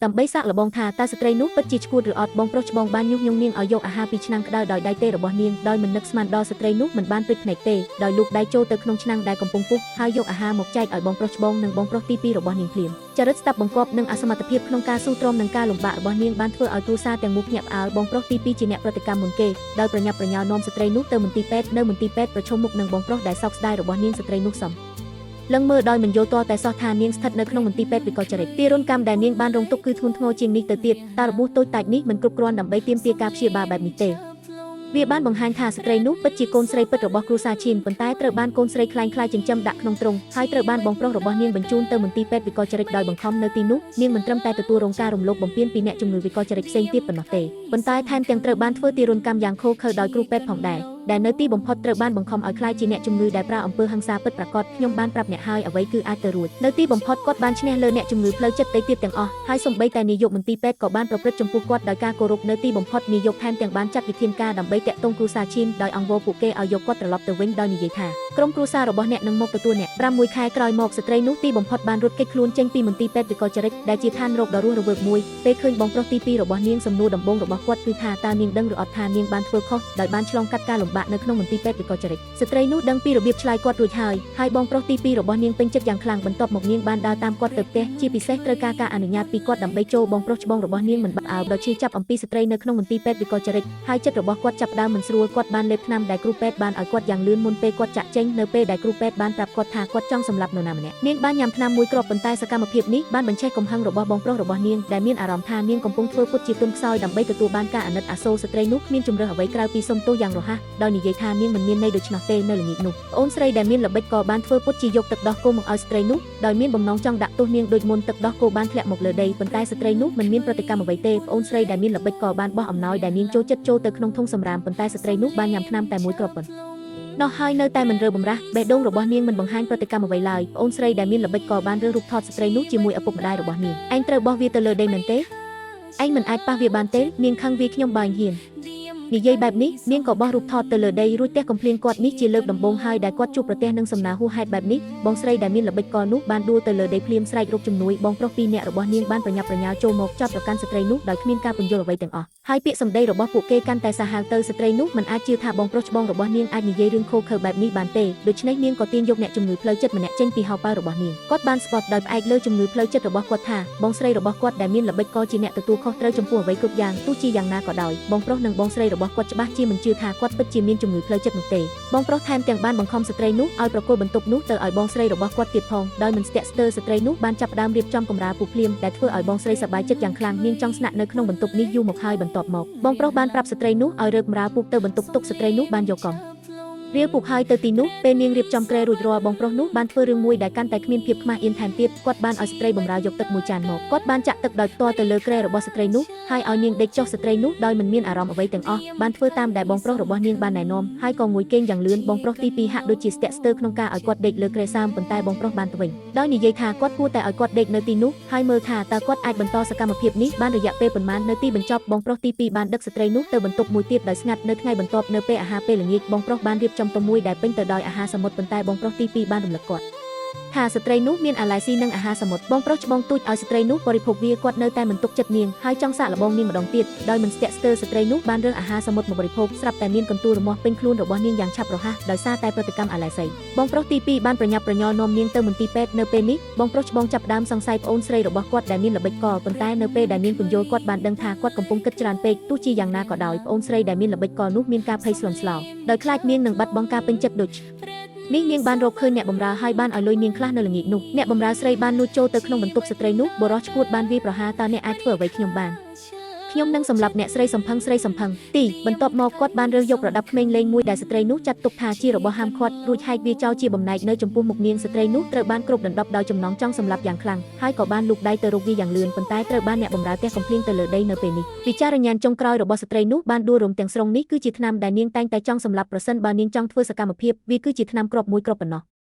ដើម្បីសាកល្បងថាតើស្ត្រីនោះពិតជាឈួតឬអត់បងប្រុសច្បងបានញុះញង់នាងឲ្យយកអាហារពីឆ្នាំងក្តៅដោយដៃទេរបស់នាងដោយមិននឹកស្មានដល់ស្ត្រីនោះមិនបានព្រិចភ្នែកទេដោយលូកដៃចូលទៅក្នុងឆ្នាំងដែលកំពុងពុះហើយយកអាហារមកចែកឲ្យបងប្រុសច្បងនិងបងប្រុសទី2របស់នាងភ្លាមចរិតស្ដាប់បង្គាប់និងអសមត្ថភាពក្នុងការស៊ូទ្រាំនឹងការលំបាករបស់នាងបានធ្វើឲ្យគ្រួសារទាំងមូលភ្ញាក់ផ្អើលបងប្រុសទី2ជាអ្នកប្រតិកម្មមុនគេដោយប្រញាប់ប្រញាល់នាំស្ត្រីនោះទៅមន្ទីរពេទ្យនៅមន្ទីរពេទ្យប្រឈមមុខនឹងបងប្រុសដែលសោកស្ដាយរបស់នាងស្ត្រីនោះសំលឹងមើលដោយមិនយល់ទាល់តែសោះថានាងស្ថិតនៅក្នុងមន្ទីរពេទ្យវិកលចរិតទារុណកម្មដែលនាងបានរងទុក្ខគឺធ្ងន់ធ្ងរជាងនេះទៅទៀតតើរបួសតូចតាចនេះមិនគ្រប់គ្រាន់ដើម្បីទាមទារការព្យាបាលបែបនេះទេវាបានបង្ហាញថាស្ត្រីនោះពិតជាកូនស្រីពិតរបស់គ្រួសារឈីនប៉ុន្តែត្រូវបានកូនស្រីខ្លាំងខ្លាយចិញ្ចឹមដាក់ក្នុងទ្រុងហើយត្រូវបានបងប្រុសរបស់នាងបញ្ជូនទៅមន្ទីរពេទ្យវិកលចរិតដោយបង្ខំនៅទីនោះនាងមិនត្រឹមតែទទួលរងការរំលោភបំពានពីអ្នកជំងឺវិកលចរិតផ្សេងទៀតប៉ុណ្ណោះទេប៉ុន្តែថែមទាំងត្រូវបានធ្វើទារុណកម្មយ៉ាងឃោរឃៅដោយគ្រូពេទ្យផងដែរដែលនៅទីបំផុតត្រូវបានបង្ខំឲ្យខ្លាចជាអ្នកជំងឺដែលប្រើអំពើហិង្សាពិតប្រាកដខ្ញុំបានប្រាប់អ្នកហើយអ្វីគឺអាចទៅរួចនៅទីបំផុតគាត់បានឈ្នះលើអ្នកជំងឺផ្លូវចិត្តទៅទៀតទាំងអស់ហើយសូម្បីតែនាយកមន្ទីរពេទ្យក៏បានប្រព្រឹត្តចំពោះគាត់ដោយការគោរពនៅទីបំផុតនាយកថែមទាំងបានចាត់វិធានការដើម្បីតាក់ទងគ្រួសារឈីនដោយអង្វរពួកគេឲ្យយកគាត់ត្រឡប់ទៅវិញដោយនិយាយថាក្រុមគ្រួសាររបស់អ្នកនឹងមកទទួលអ្នក6 ខែក្រោយមកស្ត្រីនោះទីបំផុតបានរត់គេចខ្លួនចេញពីមន្ទីរពេទ្យវិកលចរិតដែលជាឋានរកដ៏រស់រវើកមួយពេលឃើញបងប្រុសទី2របស់នាងសំណួរដំបូងរបស់គាត់គឺថាតើនាងដឹងឬអត់ថានាងបានធ្វើខុសដោយបានឆ្លងកាត់ការលំបាកនៅក្នុងមន្ទីរពេទ្យវិកលចរិតស្ត្រីនោះដឹងពីរបៀបឆ្លើយគាត់រួចហើយបងប្រុសទី2របស់នាងពេញចិត្តយ៉ាងខ្លាំងបន្ទាប់មកនាងបានដើរតាមគាត់ទៅផ្ទះជាពិសេសត្រូវការអនុញ្ញាតពីគាត់ដើម្បីចូលបងប្រុសច្បងរបស់នាងមិនបាក់អើបដល់ឈឺចាប់អំពីស្ត្រីនៅក្នុងមន្ទីរពេទ្យវិកលចរិតហើយចិត្តរបស់គាត់ចាប់ផ្ដើមមិនស្រួលគាត់បានលេបថ្នាំដែលគ្រូពេទ្យបានឲ្យគាត់យ៉ាងលឿនមុនពេលគាត់ចាក់ចេញនៅពេលដែលគ្រូពេទ្យបានប្រាប់គាត់ថាគាត់ចង់សម្លាប់នរណាម្នាក់នាងបានញ៉ាំថ្នាំមួយគ្រាប់ប៉ុន្តែសកម្មភាពនេះបានបញ្ឆេះកំហឹងរបស់បងប្រុសរបស់នាងដែលមានអារម្មណ៍ថានាងកំពុងធ្វើពុតជាទុនខ្សោយដើម្បីទទួលបានការអាណិតអាសូរស្ត្រីនោះគ្មានជំរើសអ្វីក្រៅពីសុំទោសយ៉ាងរហ័សដោយនិយាយថានាងមិនមានន័យដូច្នោះទេនៅល្ងាចនោះប្អូនស្រីដែលមានល្បិចក៏បានធ្វើពុតជាយកទឹកដោះគោមកឲ្យស្ត្រីនោះដោយមានបំណងចង់ដាក់ទោសនាងដូចមុនទឹកដោះគោបានធ្លាក់មកលើដីប៉ុន្តែស្ត្រីនោះមិនមានប្រតិកម្មអ្វីទេប្អូនស្រីដែលមានល្បិចក៏បានបោះអំណោយដែលនាងចូលចិត្តចូលទៅក្នុងធុងសម្រាមប៉ុន្តែស្ត្រីនោះបានញ៉ាំថ្នាំតែមួយគ្រាប់ប៉ុណ្ណោះនោះហើយនៅតែមិនរើបំរាស់បេះដូងរបស់នាងមិនបង្ហាញប្រតិកម្មអ្វីឡើយប្អូនស្រីដែលមានល្បិចក៏បានរើសរូបថតស្ត្រីនោះជាមួយឪពុកម្ដាយរបស់នាងឯងត្រូវបោះវាទៅលើដីមែនទេឯងមិនអាចប៉ះវាបានទេនាងខឹងវាខ្ញុំបើហ៊ាននិយាយបែបនេះនាងក៏បោះរូបថតទៅលើដីរួចទះកំភ្លៀងគាត់នេះជាលើកដំបូងហើយដែលគាត់ជួបប្រទះនឹងសំណើហួសហេតុបែបនេះបងស្រីដែលមានល្បិចកនោះបានដួលទៅលើដីភ្លាមស្រែករកជំនួយបងប្រុស2នាក់របស់នាងបានប្រញាប់ប្រញាល់ចូលមកចាប់ប្រកាន់ស្ត្រីនោះដោយគ្មានការពន្យល់អ្វីទាំងអស់ហើយពាក្យសម្ដីរបស់ពួកគេកាន់តែសាហាវទៅស្ត្រីនោះមិនអាចជឿថាបងប្រុសច្បងរបស់នាងអាចនិយាយរឿងខុសខើបែបនេះបានទេដូច្នេះនាងក៏ទាញយកអ្នកជំងឺផ្លូវចិត្តម្នាក់ចេញពីហោប៉ៅរបស់នាងគាត់បានស្ពតដោយផ្អែកលើជំងឺផ្លូវចិត្តរបស់គាត់ថាបងស្រីរបស់គាត់ដែលមានល្បិចកជាអ្នកទទួលខុសត្រូវចំពោះអ្វីគ្រប់យ៉ាងទោះជាយ៉ាងណាក៏ដោយបងប្រុសនិងបងស្រីរបស់គាត់ច្បាស់ជាមិនជឿថាគាត់ពិតជាមានជំងឺផ្លូវចិត្តនោះទេបងប្រុសថែមទាំងបានបង្ខំស្ត្រីនោះឲ្យប្រគល់បន្ទប់នោះទៅឲ្យបងស្រីរបស់គាត់ទៀតផងដោយមិនស្ទាក់ស្ទើរស្ត្រីនោះបានចាប់ផ្ដើមរៀបចំកម្រាលពូភ្លាមដែលធ្វើឲ្យបងស្រីសប្បាយចិត្តយ៉ាងខ្លាំងនាងចង់ស្នាក់នៅក្នុងបន្ទប់នេះយូរមកហើយបន្ទាប់មកបងប្រុសបានប្រាប់ស្ត្រីនោះឲ្យរើកម្រាលពូទៅបន្ទប់ទុកស្ត្រីនោះបានយកកង់រៀលពូហើយទៅទីនោះពេលនាងរៀបចំគ្រែរួចរាល់បងប្រុសនោះបានធ្វើរឿងមួយដែលកាន់តែគ្មានភាពខ្មាស់អៀនថែមទៀតគាត់បានឲ្យស្ត្រីបម្រើយកទឹកមួយចានមកគាត់បានចាក់ទឹកដោយផ្ទាល់ទៅលើគ្រែរបស់ស្ត្រីនោះហើយឲ្យនាងដេកចុះស្ត្រីនោះដោយមិនមានអារម្មណ៍អ្វីទាំងអស់បានធ្វើតាមដែលបងប្រុសរបស់នាងបានណែនាំហើយក៏ងុយគេងយ៉ាងលឿនបងប្រុសទី2ហាក់ដូចជាស្ទាក់ស្ទើរក្នុងការឲ្យគាត់ដេកលើគ្រែសើមប៉ុន្តែបងប្រុសបានទៅវិញដោយនិយាយថាគាត់គួរតែឲ្យគាត់ដេកនៅទីនោះហើយមើលថាតើគាត់អាចបន្តសកម្មភាពនេះបានរយៈពេលប៉ុន្មាននៅទីបញ្ចប់បងប្រុសទី2បានដឹកស្ត្រីនោះទៅបន្ទប់មួយទៀតដោយស្ងាត់នៅថ្ងៃបន្ទាប់នៅពេលអាហារពេលល្ងាចបងប្រុសបានរៀបចំតុមួយដែលពេញទៅដោយអាហារសមុទ្រប៉ុន្តែបងប្រុសទី2បានរំលឹកគាត់ថាស្ត្រីនោះមានអាឡែស៊ីនឹងអាហារសមុទ្របងប្រុសច្បងទូចឲ្យស្ត្រីនោះបរិភោគវាគាត់នៅតែមិនទុកចិត្តនាងហើយចង់សាកល្បងនាងម្ដងទៀតដោយមិនស្ទាក់ស្ទើរស្ត្រីនោះបានរើសអាហារសមុទ្រមកបរិភោគស្រាប់តែមានកន្ទួលរមាស់ពេញខ្លួនរបស់នាងយ៉ាងឆាប់រហ័សដោយសារតែប្រតិកម្មអាឡែស៊ីបងប្រុសទី2បានប្រញាប់ប្រញាល់នាំនាងទៅមន្ទីរពេទ្យនៅពេលនេះបងប្រុសច្បងចាប់ផ្ដើមសង្ស័យប្អូនស្រីរបស់គាត់ដែលមានល្បិចកប៉ុន្តែនៅពេលដែលនាងពន្យល់គាត់បានដឹងថាគាត់កំពុងគិតច្រើនពេកទោះជាយ៉ាងណាក៏ដោយប្អូនស្រីដែលមានល្បិចកនោះមានការភ័យស្លន់ស្លោដោយខ្លាចនាងនឹងបាត់បង់ការពេញចិត្តដូចនេះនាងបានរកឃើញអ្នកបម្រើហើយបានឲ្យលុយនាងខ្លះនៅល្ងាចនោះអ្នកបម្រើស្រីបាននួចចូលទៅក្នុងបន្ទប់ស្ត្រីនោះបរិសុទ្ធឈួតបានវាយប្រហារតើអ្នកអាចធ្វើអ្វីខ្ញុំបានខ្ញុំនឹងសម្លាប់អ្នកស្រីសំផឹងទីបន្ទាប់មកគាត់បានរើសយកប្រដាប់ក្មេងលេងមួយដែលស្ត្រីនោះចាត់ទុកថាជារបស់ហាមឃាត់រួចហែកវាចោលជាបំណែកនៅចំពោះមុខនាងស្ត្រីនោះត្រូវបានគ្របដណ្ដប់ដោយចំណងចង់សម្លាប់យ៉ាងខ្លាំងហើយក៏បានលូកដៃទៅរកវាយ៉ាងលឿនប៉ុន្តែត្រូវបានអ្នកបម្រើទះកំភ្លៀងទៅលើដីនៅពេលនេះវិចារញ្ញាណចុងក្រោយរបស់ស្ត្រីនោះបានដួលរំទាំងស្រុងនេះគឺជាថ្នាំដែលនាងតែងតែចង់សម្លាប់ប្រសិនបើនាងចង់ធ្វើសកម្មភាពវាគឺជាថ្នាំគ្រាប់មួយគ្រាប់ប៉ុណ្ណោះ